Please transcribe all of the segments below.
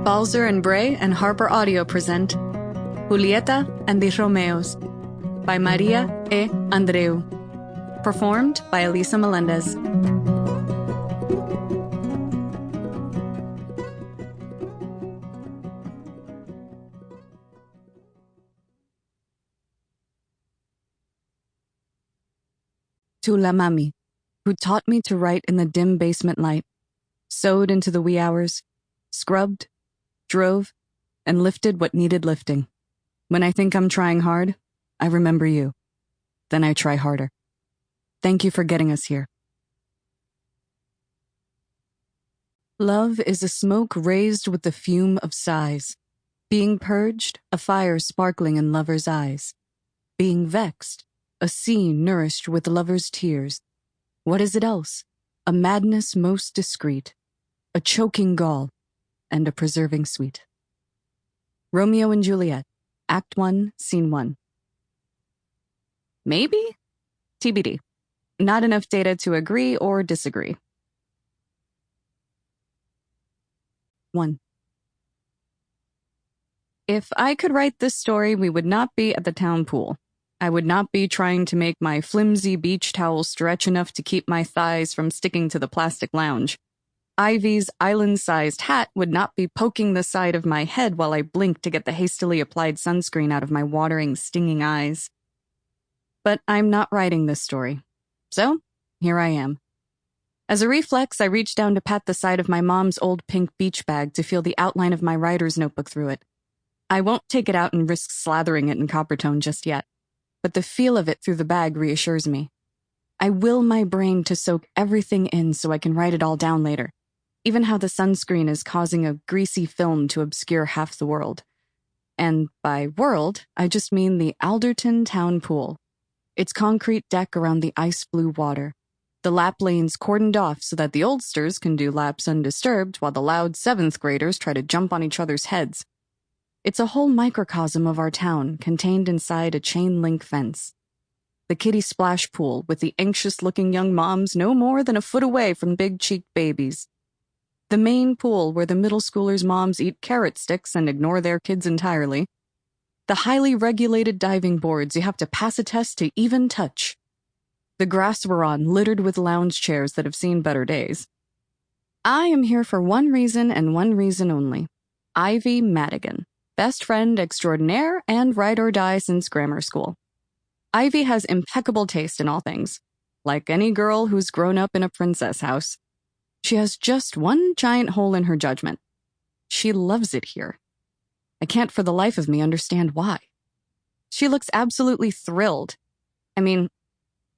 Balzer and Bray and Harper Audio present Julieta and the Romeos by Maria e Andreu. Performed by Elisa Meléndez. To la mami, who taught me to write in the dim basement light, sewed into the wee hours, scrubbed, drove, and lifted what needed lifting. When I think I'm trying hard, I remember you. Then I try harder. Thank you for getting us here. Love is a smoke raised with the fume of sighs. Being purged, a fire sparkling in lovers' eyes. Being vexed, a sea nourished with lovers' tears. What is it else? A madness most discreet, a choking gall, and a preserving sweet. Romeo and Juliet, Act 1, Scene 1. Maybe? TBD. Not enough data to agree or disagree. 1. If I could write this story, we would not be at the town pool. I would not be trying to make my flimsy beach towel stretch enough to keep my thighs from sticking to the plastic lounge. Ivy's island-sized hat would not be poking the side of my head while I blinked to get the hastily applied sunscreen out of my watering, stinging eyes. But I'm not writing this story. So, here I am. As a reflex, I reached down to pat the side of my mom's old pink beach bag to feel the outline of my writer's notebook through it. I won't take it out and risk slathering it in Coppertone just yet, but the feel of it through the bag reassures me. I will my brain to soak everything in so I can write it all down later. Even how the sunscreen is causing a greasy film to obscure half the world. And by world, I just mean the Alderton Town Pool. Its concrete deck around the ice-blue water. The lap lanes cordoned off so that the oldsters can do laps undisturbed while the loud 7th graders try to jump on each other's heads. It's a whole microcosm of our town contained inside a chain-link fence. The kiddie splash pool with the anxious-looking young moms no more than a foot away from big-cheeked babies. The main pool where the middle schoolers' moms eat carrot sticks and ignore their kids entirely. The highly regulated diving boards you have to pass a test to even touch. The grass we're on littered with lounge chairs that have seen better days. I am here for one reason and one reason only. Ivy Madigan, best friend extraordinaire and ride or die since grammar school. Ivy has impeccable taste in all things, like any girl who's grown up in a princess house. She has just one giant hole in her judgment. She loves it here. I can't for the life of me understand why. She looks absolutely thrilled. I mean,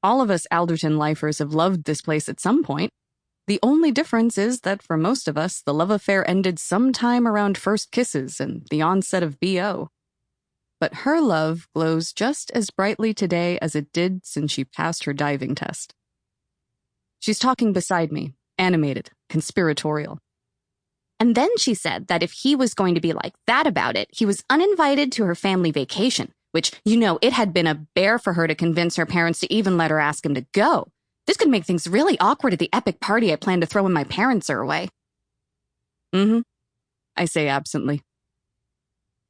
all of us Alderton lifers have loved this place at some point. The only difference is that for most of us, the love affair ended sometime around first kisses and the onset of BO. But her love glows just as brightly today as it did since she passed her diving test. She's talking beside me. Animated, conspiratorial. And then she said that if he was going to be like that about it, he was uninvited to her family vacation, which, it had been a bear for her to convince her parents to even let her ask him to go. This could make things really awkward at the epic party I plan to throw when my parents are away. I say absently.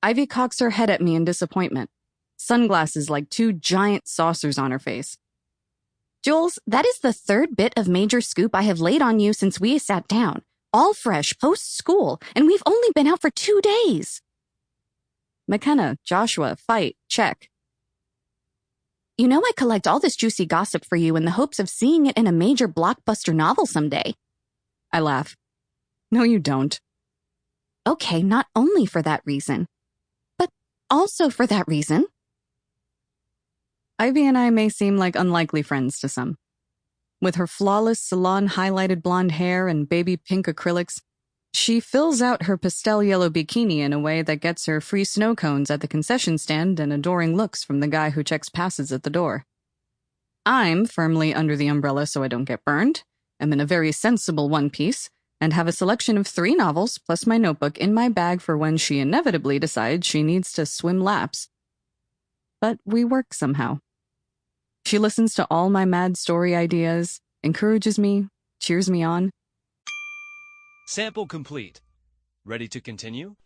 Ivy cocks her head at me in disappointment, sunglasses like 2 giant saucers on her face. Jules, that is the 3rd bit of major scoop I have laid on you since we sat down. All fresh, post-school, and we've only been out for 2 days. McKenna, Joshua, fight, check. I collect all this juicy gossip for you in the hopes of seeing it in a major blockbuster novel someday. I laugh. No, you don't. Okay, not only for that reason, but also for that reason. Ivy and I may seem like unlikely friends to some. With her flawless salon-highlighted blonde hair and baby pink acrylics, she fills out her pastel yellow bikini in a way that gets her free snow cones at the concession stand and adoring looks from the guy who checks passes at the door. I'm firmly under the umbrella so I don't get burned, am in a very sensible one-piece, and have a selection of 3 novels plus my notebook in my bag for when she inevitably decides she needs to swim laps. But we work somehow. She listens to all my mad story ideas, encourages me, cheers me on. Sample complete. Ready to continue?